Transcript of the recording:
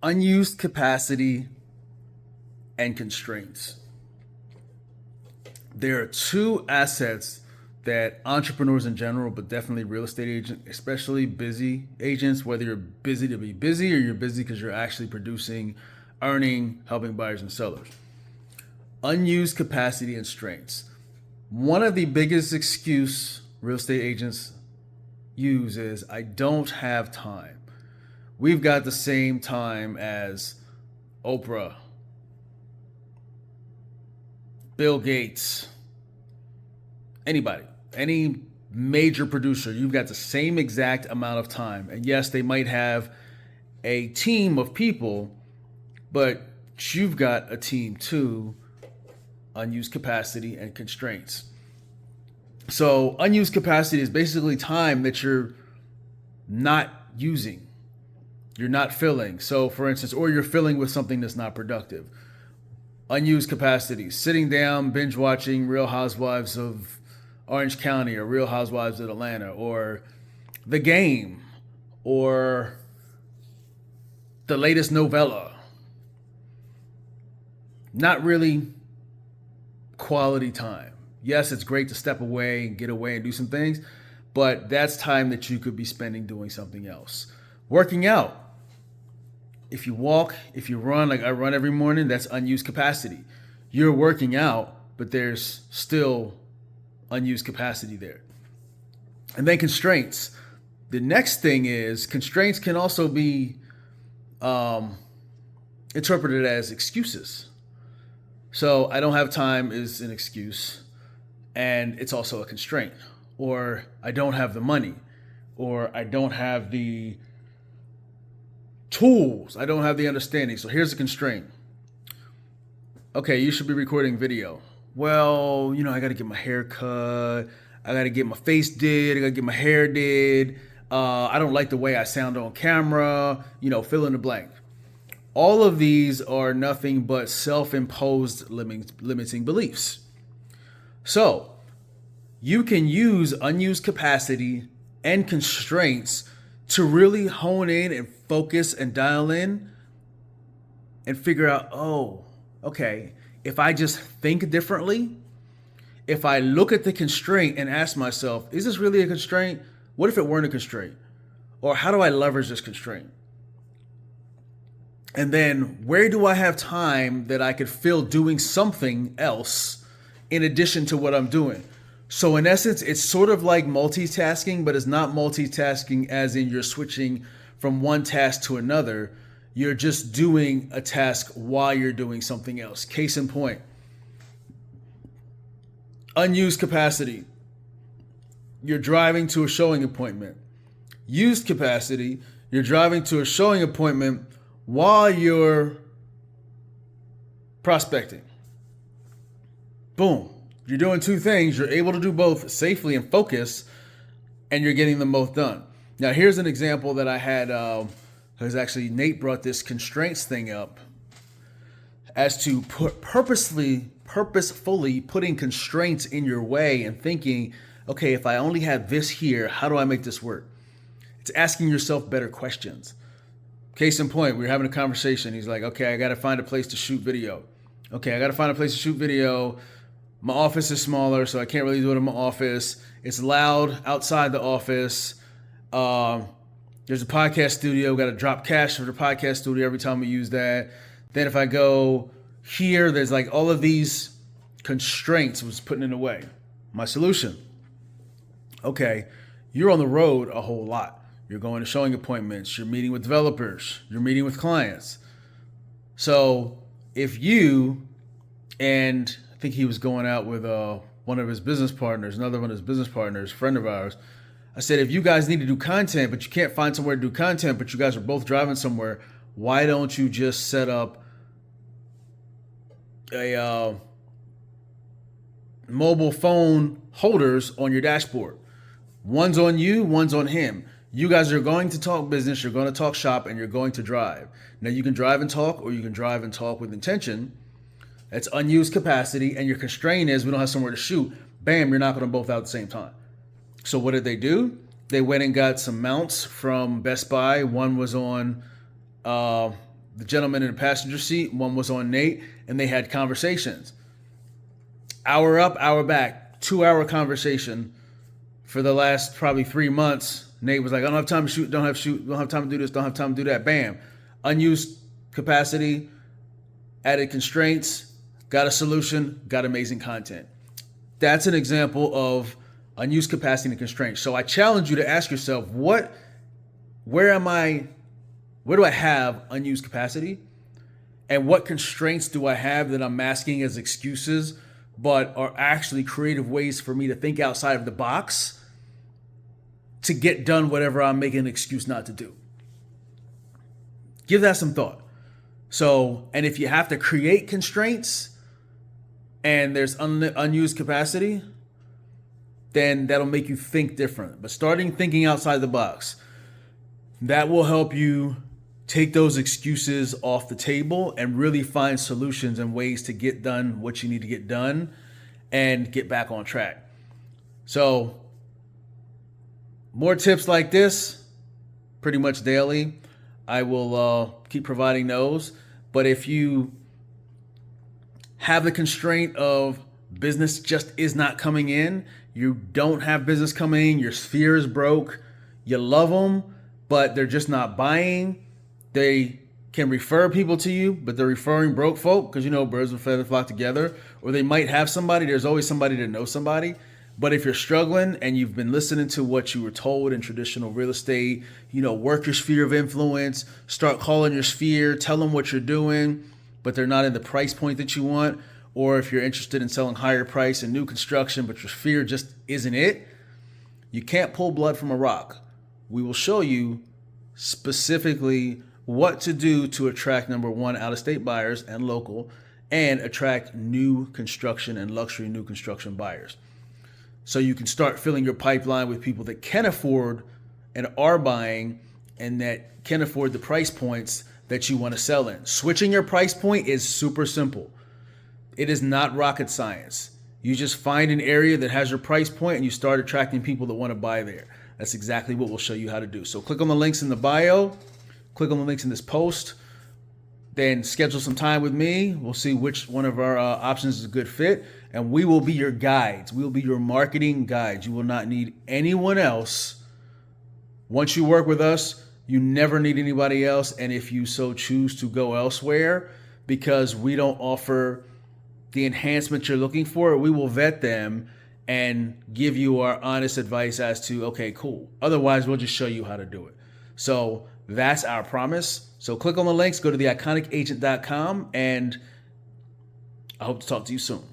Unused capacity and constraints. There are two assets that entrepreneurs in general, but definitely real estate agents, especially busy agents, whether you're busy to be busy or you're busy because you're actually producing, earning, helping buyers and sellers. Unused capacity and strengths. One of the biggest excuse real estate agents use is I don't have time. We've got the same time as Oprah, Bill Gates, anybody, any major producer. You've got the same exact amount of time. And yes, they might have a team of people, but you've got a team too. Unused capacity and constraints. So, unused capacity is basically time that you're not using, you're not filling. So, for instance, or you're filling with something that's not productive. Unused capacity, sitting down, binge watching Real Housewives of Orange County or Real Housewives of Atlanta or The Game or the latest novella. Not really quality time. Yes, it's great to step away and get away and do some things, but that's time that you could be spending doing something else. Working out. If you walk, if you run, like I run every morning, that's unused capacity. You're working out, but there's still unused capacity there. And then constraints. The next thing is constraints can also be interpreted as excuses. So I don't have time is an excuse, and it's also a constraint. Or I don't have the money, or I don't have the tools, I don't have the understanding. So here's a constraint. Okay, you should be recording video. Well, I got to get my hair cut. I got to get my face did. I got to get my hair did. I don't like the way I sound on camera. Fill in the blank. All of these are nothing but self-imposed limiting beliefs. So you can use unused capacity and constraints to really hone in and focus and dial in and figure out, oh, okay, if I just think differently, if I look at the constraint and ask myself, is this really a constraint? What if it weren't a constraint? Or how do I leverage this constraint? And then where do I have time that I could fill doing something else in addition to what I'm doing? So in essence, it's sort of like multitasking, but it's not multitasking as in you're switching from one task to another. You're just doing a task while you're doing something else. Case in point, unused capacity. You're driving to a showing appointment. Used capacity, you're driving to a showing appointment while you're prospecting. Boom. You're doing two things. You're able to do both safely and focus, and you're getting them both done. Now, here's an example that I had, because actually Nate brought this constraints thing up as to purposefully putting constraints in your way and thinking, okay, if I only have this here, how do I make this work? It's asking yourself better questions. Case in point, we were having a conversation. He's like, okay, I got to find a place to shoot video. Okay, I got to find a place to shoot video. My office is smaller, so I can't really do it in my office. It's loud outside the office. There's a podcast studio. Got to drop cash for the podcast studio every time we use that. Then if I go here, there's like all of these constraints was putting in the way. My solution. Okay, you're on the road a whole lot. You're going to showing appointments. You're meeting with developers. You're meeting with clients. So if you, and I think he was going out with one of his business partners, another one of his business partners, friend of ours. I said, if you guys need to do content, but you can't find somewhere to do content, but you guys are both driving somewhere, why don't you just set up a mobile phone holders on your dashboard? One's on you, one's on him. You guys are going to talk business, you're going to talk shop, and you're going to drive. Now, you can drive and talk, or you can drive and talk with intention. That's unused capacity, and your constraint is we don't have somewhere to shoot. Bam, you're knocking them both out at the same time. So what did they do? They went and got some mounts from Best Buy. One was on the gentleman in the passenger seat, one was on Nate, and they had conversations. Hour up, hour back, 2-hour conversation for the last probably 3 months. Nate was like, I don't have time to shoot, don't have time to do this, don't have time to do that. Bam. Unused capacity, added constraints, got a solution, got amazing content. That's an example of unused capacity and constraints. So I challenge you to ask yourself, where do I have unused capacity? And what constraints do I have that I'm masking as excuses, but are actually creative ways for me to think outside of the box to get done whatever I'm making an excuse not to do? Give that some thought. So, and if you have to create constraints and there's unused capacity, then that'll make you think different. But starting thinking outside the box, that will help you take those excuses off the table and really find solutions and ways to get done what you need to get done and get back on track. So, more tips like this, pretty much daily. I will keep providing those. But if you have the constraint of business just is not coming in, you don't have business coming in, your sphere is broke, you love them, but they're just not buying. They can refer people to you, but they're referring broke folk because, birds of a feather flock together. Or they might have somebody. There's always somebody that knows somebody. But if you're struggling and you've been listening to what you were told in traditional real estate, work your sphere of influence, start calling your sphere, tell them what you're doing, but they're not in the price point that you want. Or if you're interested in selling higher price and new construction, but your sphere just isn't it, you can't pull blood from a rock. We will show you specifically what to do to attract, number one, out-of-state buyers and local, and attract new construction and luxury new construction buyers. So you can start filling your pipeline with people that can afford and are buying and that can afford the price points that you want to sell in. Switching your price point is super simple. It is not rocket science. You just find an area that has your price point and you start attracting people that want to buy there. That's exactly what we'll show you how to do. So click on the links in the bio, click on the links in this post, then schedule some time with me. We'll see which one of our options is a good fit, and we will be your guides. We will be your marketing guides. You will not need anyone else. Once you work with us, you never need anybody else, and if you so choose to go elsewhere, because we don't offer the enhancements you're looking for, we will vet them and give you our honest advice as to, okay, cool. Otherwise, we'll just show you how to do it. So that's our promise. So click on the links, go to theiconicagent.com, and I hope to talk to you soon.